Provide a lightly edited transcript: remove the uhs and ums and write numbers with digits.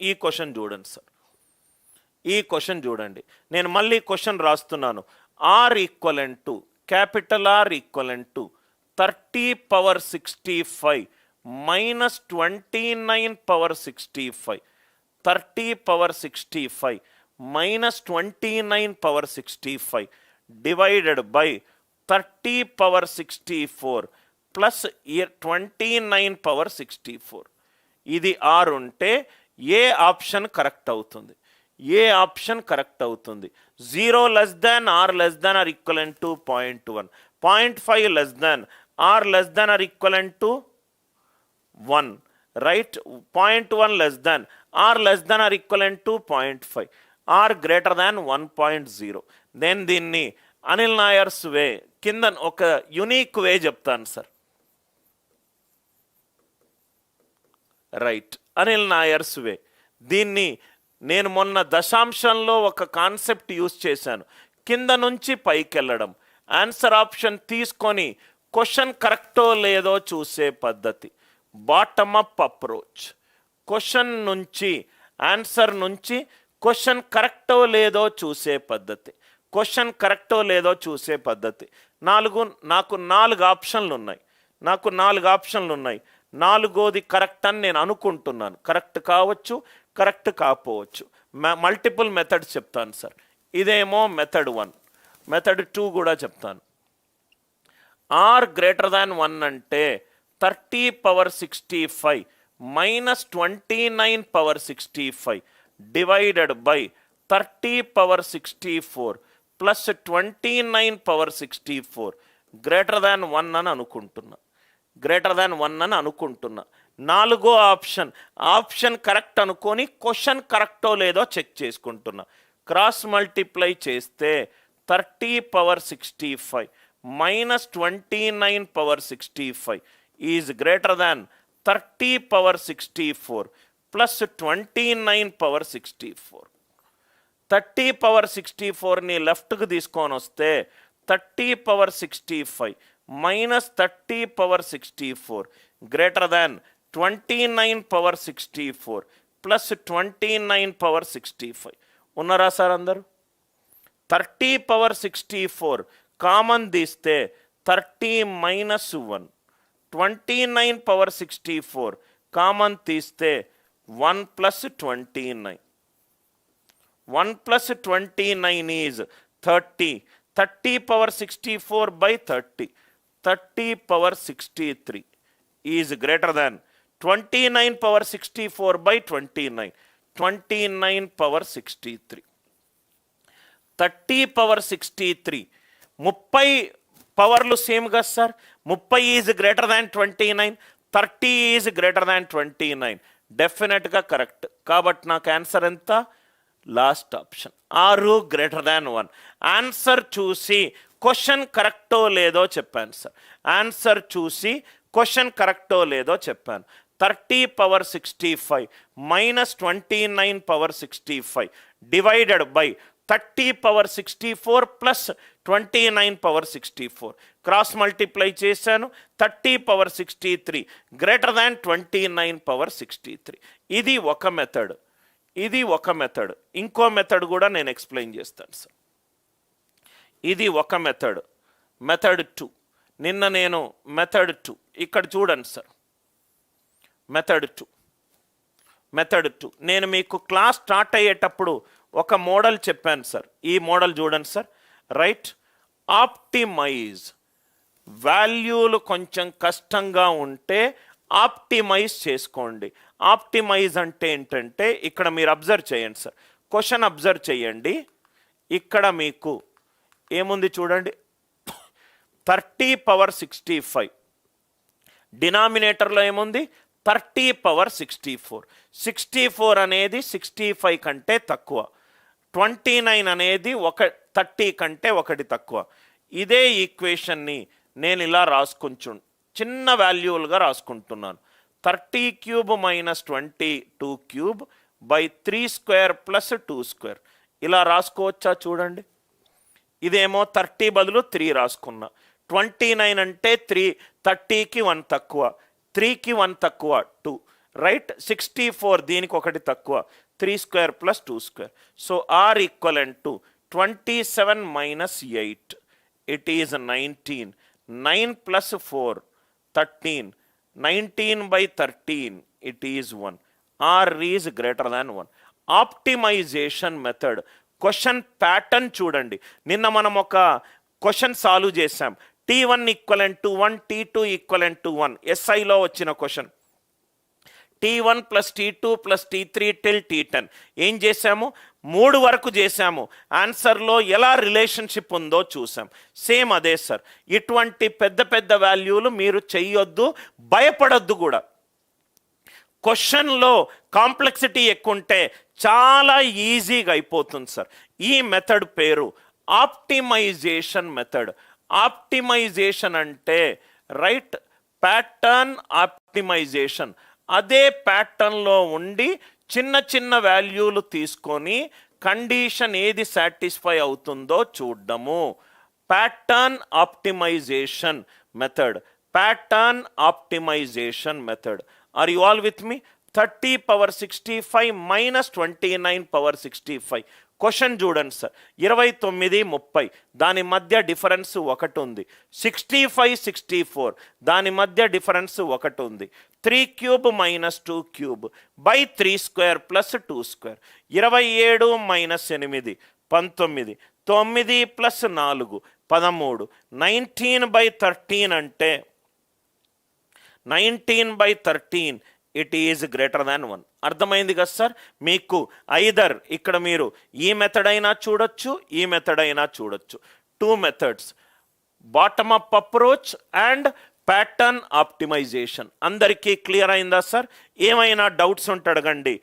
ఈ క్వశ్చన్ చూడండి సార్, ఈ క్వశ్చన్ చూడండి. నేను మళ్ళీ క్వశ్చన్ రాస్తున్నాను. Are equivalent to capital are equivalent to 30^65 minus 29^65, 30^65 minus 29^65 divided by 30^64 plus 29^64. ఇది ఆర్ ఉంటే ఏ ఆప్షన్ కరెక్ట్ అవుతుంది? ఏ ఆప్షన్ కరెక్ట్ అవుతుంది? 0 less than or less than or equivalent to 0.1, 0.5 less than or less than or equivalent to 1, right? 0.1 less than or less than or equivalent to 0.5, or greater than 1.0. నేను దీన్ని అనిల్ నాయర్స్ వే కింద ఒక unique వే చెప్తాను sir. Right, Anil Nairs వే. దీన్ని నేను మొన్న దశాంశంలో ఒక concept use చేశాను. కింద నుంచి పైకి వెళ్ళడం, ఆన్సర్ ఆప్షన్ తీసుకొని క్వశ్చన్ కరెక్టో లేదో చూసే పద్ధతి, బాటమ్ అప్ అప్రోచ్. క్వశ్చన్ నుంచి ఆన్సర్ నుంచి క్వశ్చన్ కరెక్టో లేదో చూసే పద్ధతి, క్వశ్చన్ కరెక్టో లేదో చూసే పద్ధతి. నాకు 4 ఆప్షన్లు ఉన్నాయి, నాకు 4 ఆప్షన్లు ఉన్నాయి. 4వది కరెక్ట్ అని నేను అనుకుంటున్నాను. కరెక్ట్ కావచ్చు, కరెక్ట్ కాకపోవచ్చు. మల్టిపుల్ మెథడ్స్ చెప్తాను సార్. ఇదేమో మెథడ్ 1, మెథడ్ 2 కూడా చెప్తాను. ఆర్ గ్రేటర్ దాన్ 1 అంటే 30^65 minus 29^65 divided by 30^64 plus 29^64 greater than 1 అని అనుకుంటున్నా, గ్రేటర్ దాన్ 1 అని అనుకుంటున్నా. 4వ ఆప్షన్ కరెక్ట్ అనుకొని క్వశ్చన్ కరెక్టో లేదో చెక్ చేసుకుంటున్నా. క్రాస్ మల్టిప్లై చేస్తే 30^65 minus 29^65 is greater than 30^64 plus 29^64. 30^64ని లెఫ్ట్కి తీసుకొని వస్తే 30^65 మైనస్ 30^64 గ్రేటర్ దాన్ 29^64 ప్లస్ 29^65. ఉన్నారా సార్ అందరు? 30^64 కామన్ తీస్తే 30 మైనస్ 1, 29^64 కామన్ తీస్తే 1 plus 29, 1 plus 29 is 30, 30^64 by 30, 30^63 is greater than 29^64 by 29, 29^63. 30^63 30 పవర్లు సేమ్ కదా sir. 30 is greater than 29, 30 is greater than 29. డెఫినెట్గా కరెక్ట్. కాబట్టి నాకు ఆన్సర్ ఎంత? Last option 6 greater than 1. Answer చూసి క్వశ్చన్ కరెక్టో లేదో చెప్పాను సార్. ఆన్సర్ చూసి క్వశ్చన్ కరెక్టో లేదో చెప్పాను. 30^65 minus 29^65 divided by 30^64 plus 29^64 cross multiply చేశాను. 30^63 గ్రేటర్ దాన్ 29^63. ఇది ఒక మెథడ్, ఇది ఒక మెథడ్. ఇంకో మెథడ్ కూడా నేను ఎక్స్ప్లెయిన్ చేస్తాను సార్. ఇది ఒక మెథడ్, మెథడ్ 2. నిన్న నేను మెథడ్ 2 ఇక్కడ చూడండి సార్. మెథడ్ 2 నేను మీకు క్లాస్ స్టార్ట్ అయ్యేటప్పుడు ఒక మోడల్ చెప్పాను సార్. ఈ మోడల్ చూడండి సార్. Right, optimise. వాల్యూలు కొంచెం కష్టంగా ఉంటే ఆప్టిమైజ్ చేసుకోండి. ఆప్టిమైజ్ అంటే ఏంటంటే ఇక్కడ మీరు అబ్జర్వ్ చేయండి సార్. క్వశ్చన్ అబ్జర్వ్ చేయండి. ఇక్కడ మీకు ఏముంది చూడండి. 30^65 డినామినేటర్లో ఏముంది? 30^64. 64 అనేది 65 కంటే తక్కువ. 29 అనేది 30 కంటే 1 తక్కువ. ఇదే ఈక్వేషన్ని నేను ఇలా చిన్న వాల్యూలుగా రాసుకుంటున్నాను. 30³ మైనస్ 22³ బై 3² ప్లస్ 2². ఇలా రాసుకోవచ్చా చూడండి. ఇదేమో 30 బదులు 3 రాసుకున్నా. 29 అంటే 30కి 1 తక్కువ, 3కి 1 తక్కువ 2. రైట్ 64 దీనికి ఒకటి తక్కువ 3 square plus 2 square. So or equivalent to 27 minus 8 it is 19. 9 plus 4 13. 19/13 it is 1. Or is greater than 1. Optimisation method question pattern చూడండి. నిన్న మనం ఒక క్వశ్చన్ సాల్వ్ చేసాం. T1 equivalent to 1, T2 equivalent to 1 SIలో వచ్చిన question. T1 plus T2 plus T3 till T10 ఏం చేశాము? 3 వరకు చేశాము. ఆన్సర్లో ఎలా రిలేషన్షిప్ ఉందో చూసాం. సేమ్ అదే సార్. ఇటువంటి పెద్ద పెద్ద వాల్యూలు మీరు చెయ్యొద్దు, భయపడొద్దు కూడా. క్వశ్చన్లో కాంప్లెక్సిటీ ఎక్కువ ఉంటే చాలా ఈజీగా అయిపోతుంది సార్. ఈ మెథడ్ పేరు ఆప్టిమైజేషన్ మెథడ్. ఆప్టిమైజేషన్ అంటే రైట్ ప్యాటర్న్ ఆప్టిమైజేషన్. అదే ప్యాటర్న్లో ఉండి చిన్న చిన్న వాల్యూలు తీసుకొని కండిషన్ ఏది సాటిస్ఫై అవుతుందో చూడడము. Pattern optimisation method. Pattern optimisation method. Are you all with me? 30^65 minus 29^65. Question చూడండి సార్. 29, 30 దాని మధ్య డిఫరెన్స్ 1 ఉంది. 65, 64 దాని మధ్య డిఫరెన్స్ 1 ఉంది. 3 cube minus 2 cube by 3 square plus 2 square. 27 minus 8 19. 9 plus 4 13. 19/13 అంటే 19/13 ఇట్ ఈజ్ గ్రేటర్ దాన్ 1. అర్థమైంది కదా సార్ మీకు? ఐదర్ ఇక్కడ మీరు ఈ మెథడ్ అయినా చూడొచ్చు, ఈ మెథడ్ అయినా చూడొచ్చు. 2 methods, bottom up approach and pattern optimisation. అందరికీ క్లియర్ అయిందా సార్? ఏమైనా డౌట్స్ ఉంటే అడగండి.